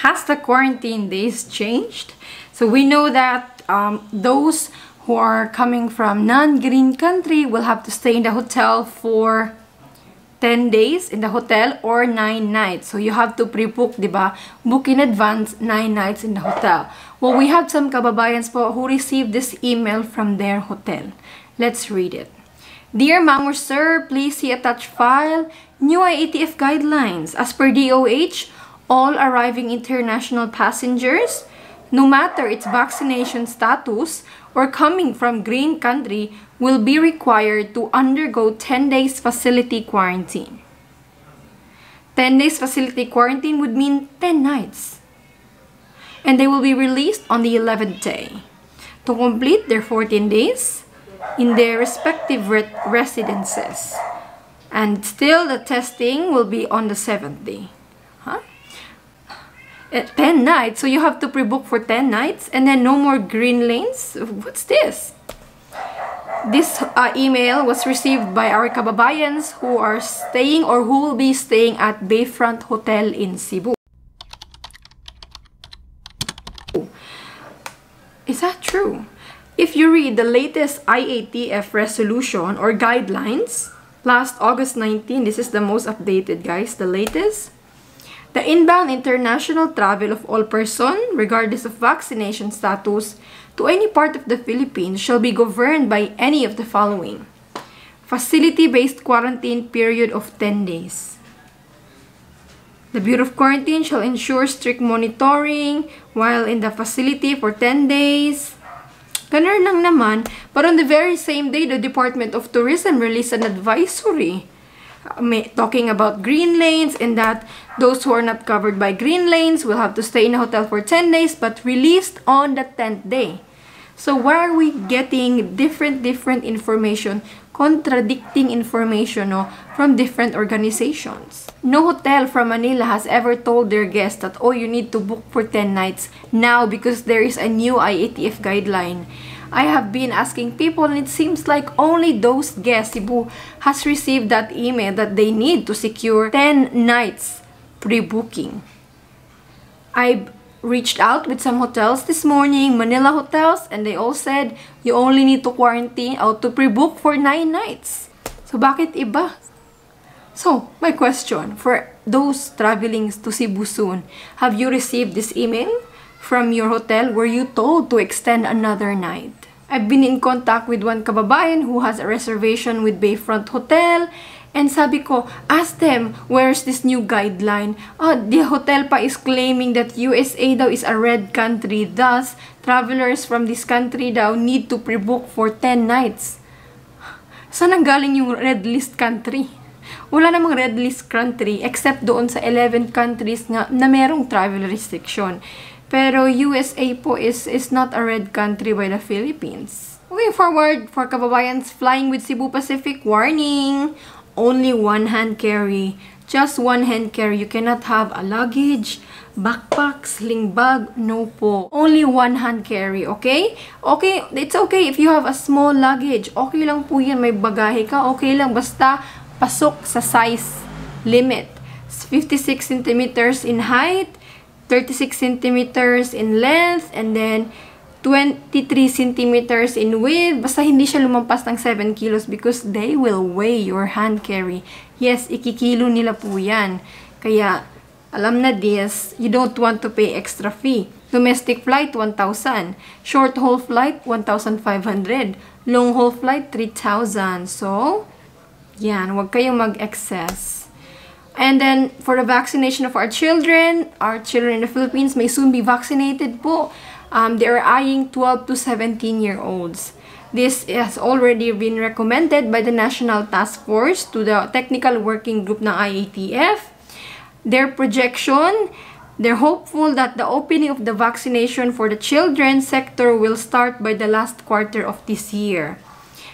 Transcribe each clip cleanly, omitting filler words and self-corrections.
Has the quarantine days changed? So we know that those who are coming from non-green country will have to stay in the hotel for 10 days in the hotel or 9 nights. So you have to pre-book, diba? Book in advance 9 nights in the hotel. Well, we have some kababayans po who received this email from their hotel. Let's read it. Dear Ma'am or Sir, please see attached file. New IATF guidelines. As per DOH, all arriving international passengers, no matter its vaccination status or coming from green country, will be required to undergo 10 days facility quarantine. 10 days facility quarantine would mean 10 nights. And they will be released on the 11th day to complete their 14 days in their respective residences. And still the testing will be on the 7th day. Huh? 10 nights, so you have to pre-book for 10 nights and then no more green lanes? What's this? This email was received by our kababayans who are staying or who will be staying at Bayfront Hotel in Cebu. Is that true? If you read the latest IATF resolution or guidelines, last August 19, this is the most updated, guys, the latest. The inbound international travel of all persons, regardless of vaccination status, to any part of the Philippines shall be governed by any of the following. Facility-based quarantine period of 10 days. The Bureau of Quarantine shall ensure strict monitoring while in the facility for 10 days. Ganun lang naman, but on the very same day, the Department of Tourism released an advisory talking about green lanes and that those who are not covered by green lanes will have to stay in a hotel for 10 days but released on the 10th day. So why are we getting different information, contradicting information from different organizations? No hotel from Manila has ever told their guests that, oh, you need to book for 10 nights now because there is a new IATF guideline. I have been asking people and it seems like only those guests Cebu has received that email that they need to secure 10 nights pre-booking. I reached out with some hotels this morning, Manila hotels, and they all said you only need to quarantine out to pre-book for 9 nights. So bakit iba? So, my question for those traveling to Cebu soon, have you received this email from your hotel? Were you told to extend another night? I've been in contact with one kababayan who has a reservation with Bayfront Hotel. And sabi ko, ask them, where's this new guideline? Oh, the hotel pa is claiming that USA daw is a red country. Thus, travelers from this country daw need to pre-book for 10 nights. Saan ang galing yung red list country? Wala namang red list country except doon sa 11 countries nga na merong travel restriction. Pero USA po is not a red country by the Philippines. Moving forward, for kababayans flying with Cebu Pacific, warning! Only one hand carry. Just one hand carry. You cannot have a luggage, backpack, sling bag. No po. Only one hand carry, okay? Okay, it's okay if you have a small luggage. Okay lang po yan. May bagahe ka. Okay lang. Basta pasok sa size limit. 56 centimeters in height, 36 centimeters in length, and then 23 centimeters in width. Basta hindi siya lumampas ng 7 kilos because they will weigh your hand carry. Yes, ikikilo nila po yan. Kaya, alam na this, you don't want to pay extra fee. Domestic flight, 1,000. Short haul flight, 1,500. Long haul flight, 3,000. So, yan, huwag kayong mag-excess. And then, for the vaccination of our children in the Philippines may soon be vaccinated po. They are eyeing 12 to 17-year-olds. This has already been recommended by the National Task Force to the Technical Working Group ng IATF. Their projection, they're hopeful that the opening of the vaccination for the children's sector will start by the last quarter of this year.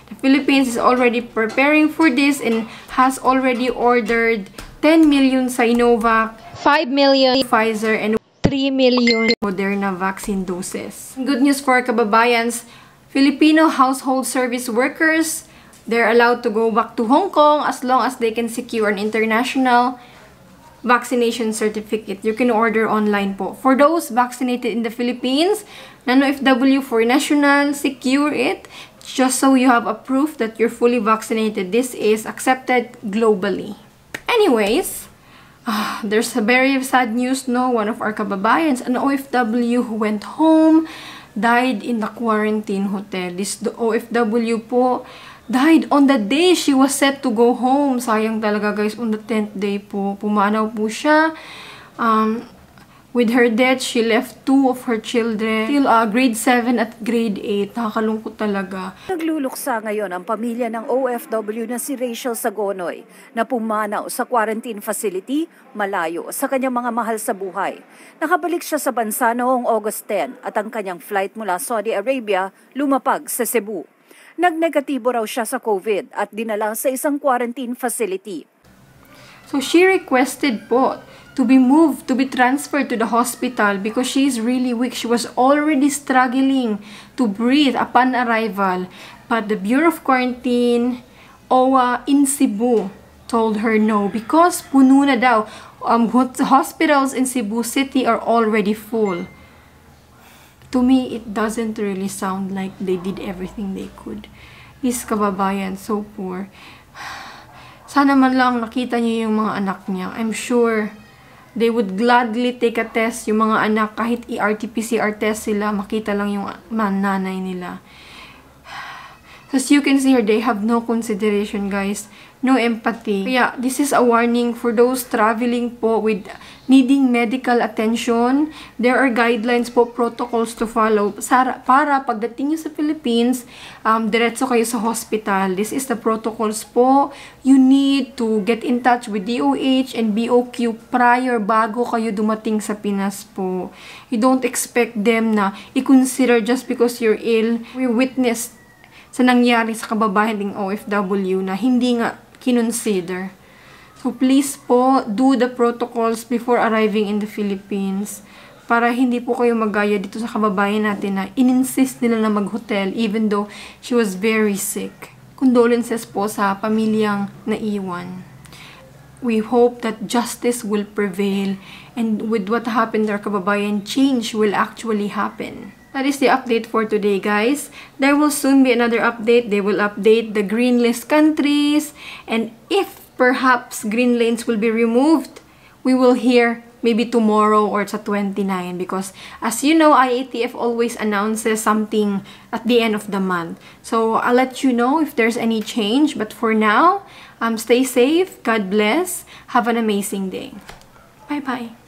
The Philippines is already preparing for this and has already ordered 10 million Sinovac, 5 million Pfizer, and 3 million Moderna vaccine doses. Good news for kababayans, Filipino household service workers, they're allowed to go back to Hong Kong as long as they can secure an international vaccination certificate. You can order online po. For those vaccinated in the Philippines, Non OFW for national, secure it just so you have a proof that you're fully vaccinated. This is accepted globally. Anyways, there's a very sad news, no? One of our kababayans, an OFW who went home, died in the quarantine hotel. This OFW po died on the day she was set to go home. Sayang talaga guys, on the 10th day po. Pumanaw po siya. With her death, she left 2 of her children. Still, grade 7 at grade 8. Nakakalungkot talaga. Nagluluksa ngayon ang pamilya ng OFW na si Rachel Sagonoy na pumanaw sa quarantine facility malayo sa kanyang mga mahal sa buhay. Nakabalik siya sa bansa noong August 10 at ang kanyang flight mula Saudi Arabia lumapag sa Cebu. Nagnegatibo raw siya sa COVID at dinala sa isang quarantine facility. So she requested po to be moved, to be transferred to the hospital because she is really weak. She was already struggling to breathe upon arrival. But the Bureau of Quarantine, OWA in Cebu, told her no because puno na daw. Hospitals in Cebu City are already full. To me, it doesn't really sound like they did everything they could. These kababayan, so poor. Sana man lang nakita niyo yung mga anak niya. I'm sure they would gladly take a test, yung mga anak, kahit RT-PCR test sila, makita lang yung nanay nila. As you can see here, they have no consideration, guys. No empathy. Kaya, this is a warning for those traveling po with needing medical attention. There are guidelines po, protocols to follow para pagdating nyo sa Philippines, diretso kayo sa hospital. This is the protocols po. You need to get in touch with DOH and BOQ prior bago kayo dumating sa Pinas po. You don't expect them na i-consider just because you're ill. We witnessed sa nangyari sa kababayan ng OFW na hindi nga kinonsider. So please po, do the protocols before arriving in the Philippines para hindi po kayo magaya dito sa kababayan natin na in-insist nila na mag-hotel even though she was very sick. Condolences po sa pamilyang naiwan. We hope that justice will prevail and with what happened to our kababayan, change will actually happen. That is the update for today, guys. There will soon be another update. They will update the green list countries. And if perhaps green lanes will be removed, we will hear maybe tomorrow or sa 29. Because as you know, IATF always announces something at the end of the month. So I'll let you know if there's any change. But for now, stay safe. God bless. Have an amazing day. Bye-bye.